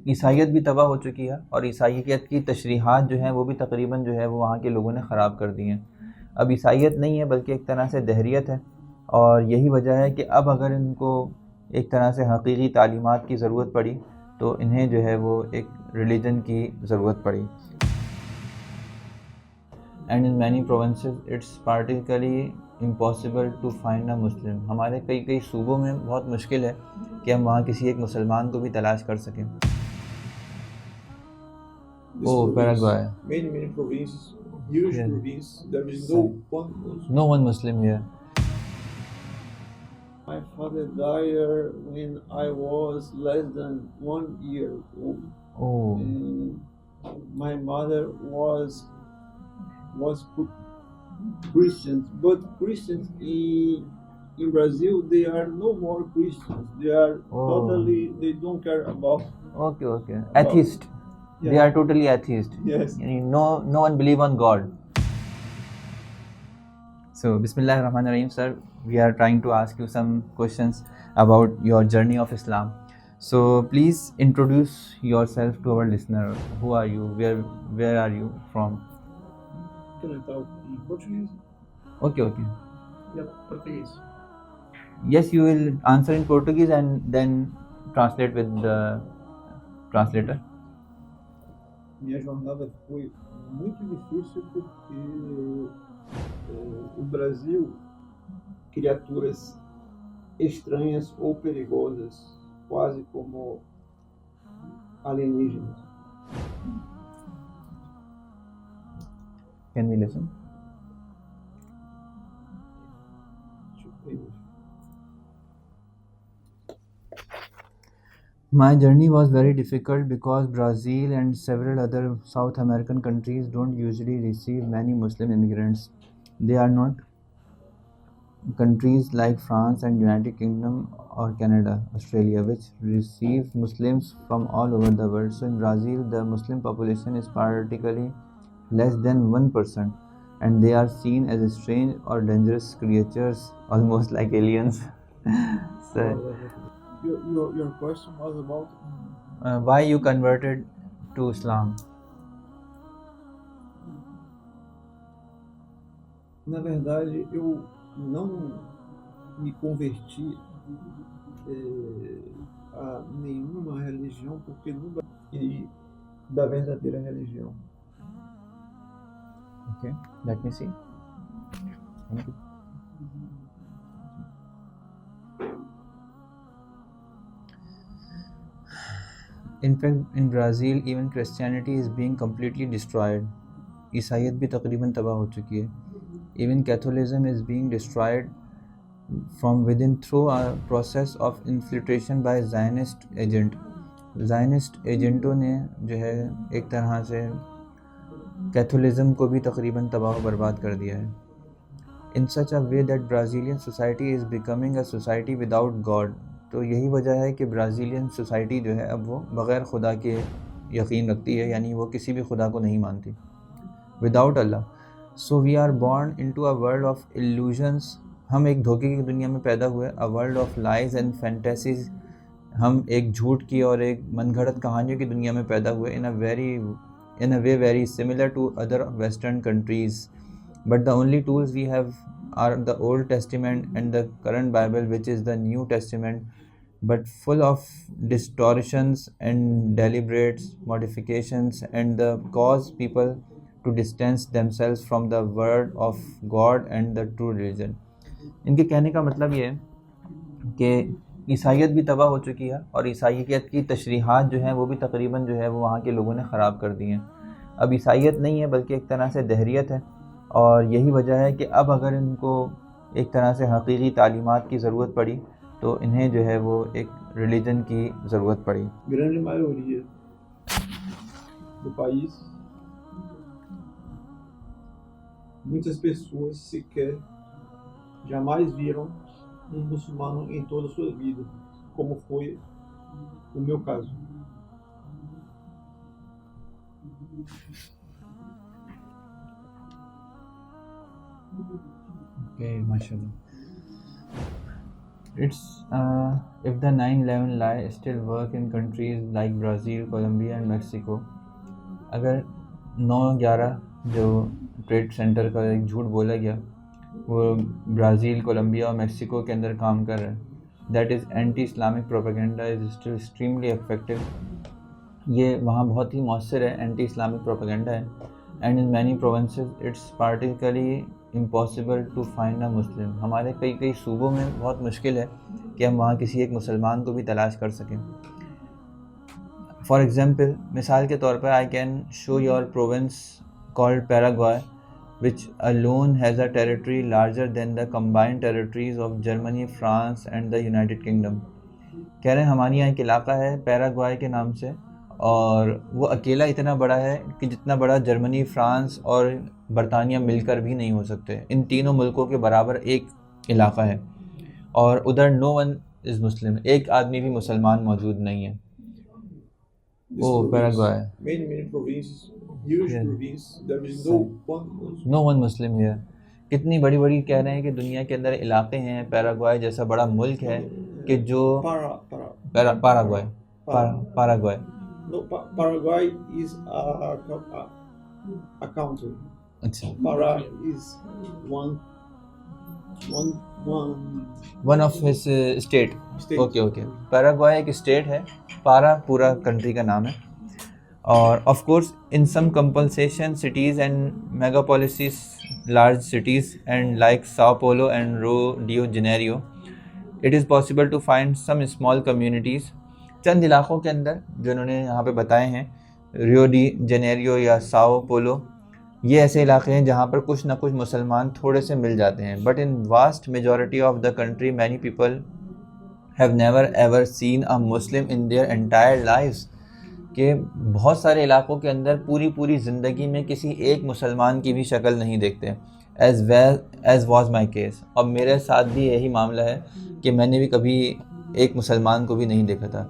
ईसाइयत भी तबाह हो चुकी है और ईसाइयत की तशरीहात जो हैं वो भी तकरीबन जो है वो वहाँ के लोगों ने ख़राब कर दी हैं। अब ईसाइयत नहीं है बल्कि एक तरह से दहरियत है, और यही वजह है कि अब अगर इनको एक तरह से हकीकी तालीमात की ज़रूरत पड़ी तो इन्हें जो है वो एक रिलीजन की ज़रूरत पड़ी। And in many provinces it's particularly impossible to find a Muslim. हमारे कई कई सूबों में बहुत मुश्किल है कि हम वहाँ किसी एक मुसलमान को भी तलाश कर सकें। Oh, Paraguay. Many provinces, huge Yeah. province. There is no one Muslim. No one Muslim here. My father died when I was less than 1 year old. Oh. And my mother was Christians, but Christians in Brazil they are no more Christians. They are totally, they don't care about. Okay. Atheist. Yeah. They are totally atheist. Yes. No one believe on God. So, Bismillahirrahmanirrahim, sir. We are trying to ask you some questions about your journey of Islam. So, please introduce yourself to our listener. Who are you? Where are you from? Can I talk in Portuguese? Okay. Yeah, Portuguese. Yes, you will answer in Portuguese and then translate with the translator. Minha jornada foi muito difícil porque o Brasil, criaturas estranhas ou perigosas, quase como alienígenas. Can we listen? My journey was very difficult because Brazil and several other South American countries don't usually receive many Muslim immigrants. They are not countries like France and United Kingdom or Canada, Australia, which receive Muslims from all over the world. So in Brazil, the Muslim population is practically less than 1%, and they are seen as strange or dangerous creatures, almost like aliens. So, your question was about why you converted to Islam? Na verdade, eu não me converti a nenhuma religião porque nunca fui da verdadeira religião. Okay, let me see. Thank you. In fact, in Brazil, even Christianity is being completely destroyed. ईसाइयत भी तकरीबन तबाह हो चुकी है. Even Catholicism is being destroyed from within through a process of infiltration by Zionist agent. Zionist एजेंटों ने जो है एक तरह से कैथोलिज्म को भी तकरीबन तबाह बर्बाद कर दिया है. In such a way that Brazilian society is becoming a society without God. तो यही वजह है कि ब्राज़ीलियन सोसाइटी जो है अब वो बग़ैर खुदा के यकीन रखती है, यानी वो किसी भी खुदा को नहीं मानती. विदाउट अल्लाह. So we are born into a world of illusions. हम एक धोखे की दुनिया में पैदा हुए. A world of lies and fantasies. हम एक झूठ की और एक मनगढ़ंत कहानियों की दुनिया में पैदा हुए. In a way very similar to other western countries. But the only tools we have are the Old Testament and the current Bible, which is the New Testament, but full of distortions and deliberate modifications, and the cause people to distance themselves from the word of God and the true religion. इनके कहने का मतलब ये है कि ईसाइयत भी तबाह हो चुकी है और ईसाइयत की तशरीहात जो हैं वो भी तकरीबन जो है वो वहाँ के लोगों ने ख़राब कर दी हैं. अब ईसाइयत नहीं है बल्कि एक तरह से दहरियत है, और यही वजह है कि अब अगर इनको एक तरह से हकीकी तालीमात की ज़रूरत पड़ी तो इन्हें जो है वो एक रिलीजन की ज़रूरत पड़ी. Grande maioria do país, muitas pessoas sequer jamais viram muçulmano em toda a sua vida, como foi o meu caso. Okay, mashallah. It's if the 9/11 lie still work in countries like Brazil, Colombia and Mexico, अगर 9/11 जो trade centre का एक झूठ बोला गया वो Brazil, Colombia और Mexico के अंदर काम कर रहा है, that is anti Islamic propaganda is still extremely effective. ये वहाँ बहुत ही मौसर है, एंटी इस्लामिक प्रोपेगेंडा है। And in many provinces it's particularly impossible to find a Muslim. हमारे कई कई सूबों में बहुत मुश्किल है कि हम वहाँ किसी एक मुसलमान को भी तलाश कर सकें। फॉर एग्ज़ाम्पल, मिसाल के तौर पर I can show your province called Paraguay which alone has a territory larger than the combined territories of Germany, France and the United Kingdom। कह रहे हैं हमारे यहाँ एक इलाका है पैराग्वाय के नाम से, और वो अकेला इतना बड़ा है कि जितना बड़ा जर्मनी, फ्रांस और बरतानिया मिलकर भी नहीं हो सकते। इन तीनों मुल्कों के बराबर एक इलाका है, और उधर नो वन इज़ मुस्लिम, एक आदमी भी मुसलमान मौजूद नहीं है। This Oh, province, Paraguay. many provinces, huge Yeah. province, there is no one Muslim. No one Muslim here. कितनी बड़ी बड़ी कह रहे हैं कि दुनिया के अंदर इलाके हैं, पैराग्वाय जैसा बड़ा मुल्क है कि जो Paraguay Paraguay No, Paraguay is a country. अच्छा, Para is one one of his state. state. Okay okay, Paraguay एक स्टेट है, पारा पूरा कंट्री का नाम है। और of course in some compensation cities and megapolises, large cities and like Sao Paulo and Rio de Janeiro, it is possible to find some small communities. चंद इलाक़ों के अंदर जो उन्होंने यहाँ पे बताए हैं, रियो डी जेनेरियो या साओ पोलो, ये ऐसे इलाके हैं जहाँ पर कुछ ना कुछ मुसलमान थोड़े से मिल जाते हैं। But in vast majority of the country many people have never ever seen a Muslim in their entire lives. कि बहुत सारे इलाकों के अंदर पूरी ज़िंदगी में किसी एक मुसलमान की भी शक्ल नहीं देखते, as well as was my case. और मेरे साथ भी यही मामला है कि मैंने भी कभी एक मुसलमान को भी नहीं देखा था।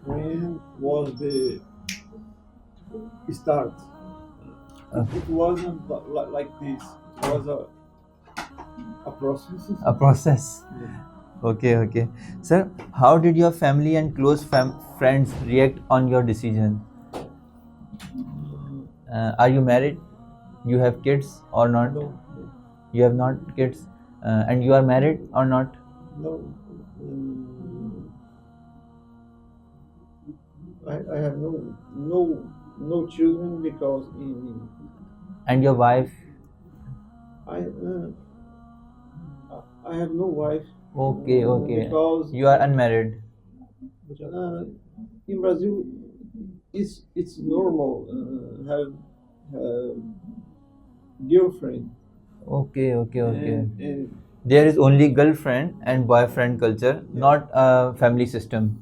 When was the start? It wasn't like this. It was a process. A process. Okay. Sir, how did your family and close friends react on your decision? Are you married? You have kids or not? No. You have not kids, and you are married or not? No. I have no children because And your wife? I have no wife. Okay. Because You are unmarried. In Brazil, it's normal have girlfriend. Okay. And There is only girlfriend and boyfriend culture, not a family system.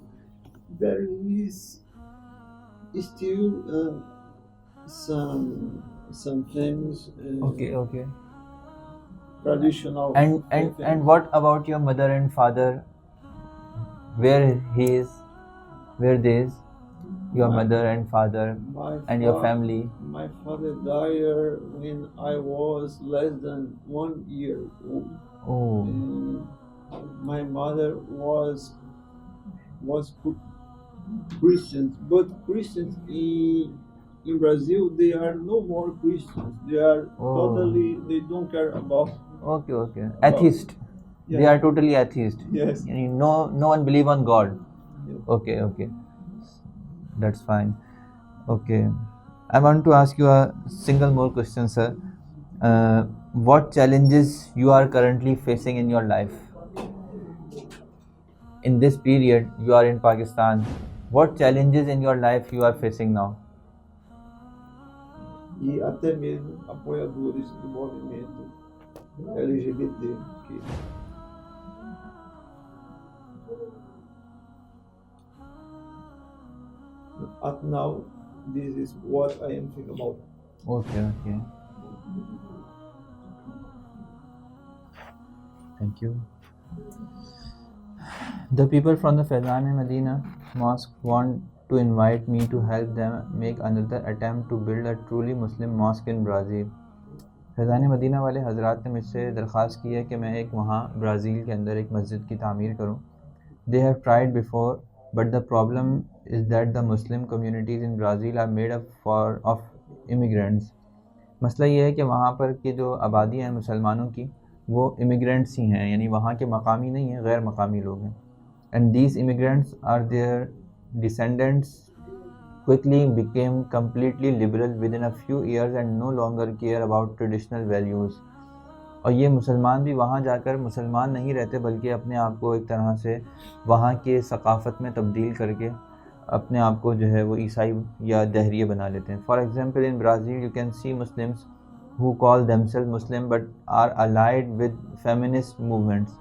there is still some things. Okay. Traditional. And what about your mother and father? Where they is your mother and father and your family? My father died when I was less than 1 year old. Oh, And my mother was Christians, but Christians in Brazil, they are no more Christians. They are totally, they don't care about. okay. Atheist. Yeah. They are totally atheist. Yes. No one believe on God. Yes. Okay. That's fine. Okay. I want to ask you a single more question, sir. What challenges you are currently facing in your life? In this period, you are in Pakistan. What challenges in your life you are facing now? E até mesmo apoiadores do movimento LGBT. At now, this is what I am thinking about. Okay. Thank you. The people from the Faizan-e-Medina Mosque want to invite me to help them make another attempt to build a truly Muslim mosque in Brazil. Faizan Madina वाले हज़रात ने मुझसे दरख्वास्त की है कि मैं एक वहाँ ब्राज़ील के अंदर एक मस्जिद की तामीर करूँ. They have tried before, but the problem is that the Muslim communities in Brazil are made up of immigrants. मसला ये है कि वहाँ पर की जो आबादी है मुसलमानों की वो इमिग्रेंट्स ही हैं, यानी वहाँ के मकामी नहीं हैं, गैर मकामी लोग हैं. And these immigrants are their descendants quickly became completely liberal within a few years and no longer care about traditional values. और ये मुसलमान भी वहाँ जाकर मुसलमान नहीं रहते बल्कि अपने आप को एक तरह से वहाँ के सकाफ़त में तब्दील करके अपने आप को जो है वो ईसाई या दहरिये बना लेते हैं. For example in Brazil you can see Muslims who call themselves Muslim but are allied with feminist movements.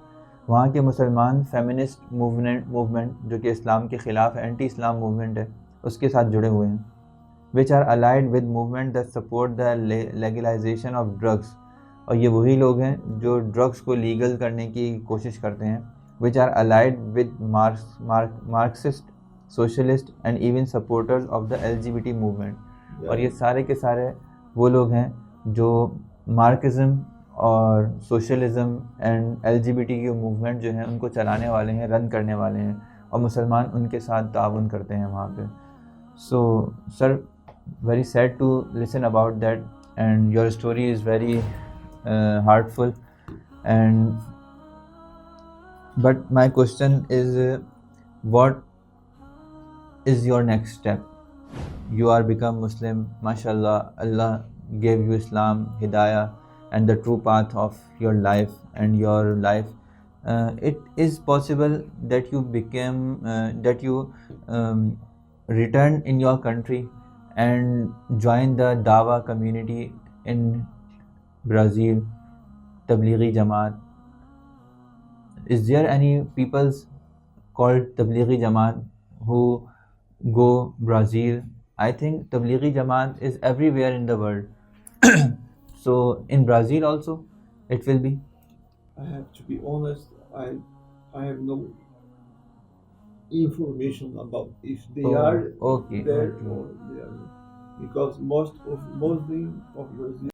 वहाँ के मुसलमान फेमिनिस्ट मूवमेंट जो कि इस्लाम के ख़िलाफ़ एंटी इस्लाम मूवमेंट है उसके साथ जुड़े हुए हैं. Which are allied with movement that support the legalization of drugs. और ये वही लोग हैं जो ड्रग्स को लीगल करने की कोशिश करते हैं. Which are allied with Marxist socialist and even supporters of the LGBT movement. और ये सारे के सारे वो लोग हैं जो मार्क्सिज्म और सोशलिज़म एंड LGBT की मूवमेंट जो है उनको चलाने वाले हैं, रन करने वाले हैं, और मुसलमान उनके साथ ताउन करते हैं वहाँ पे. So sir, very sad to listen about that, and your story is very heartful. And but my question is, what is your next step? You are become Muslim, mashallah, Allah gave you Islam, Hidayah, and the true path of your life and your life. It is possible that you became return in your country and join the Dawa community in Brazil, Tablighi Jamaat. Is there any peoples called Tablighi Jamaat who go Brazil? I think Tablighi Jamaat is everywhere in the world. So in Brazil also it will be? I have to be honest, I have no information about if they are okay, there okay. or they are not. Because most of Brazil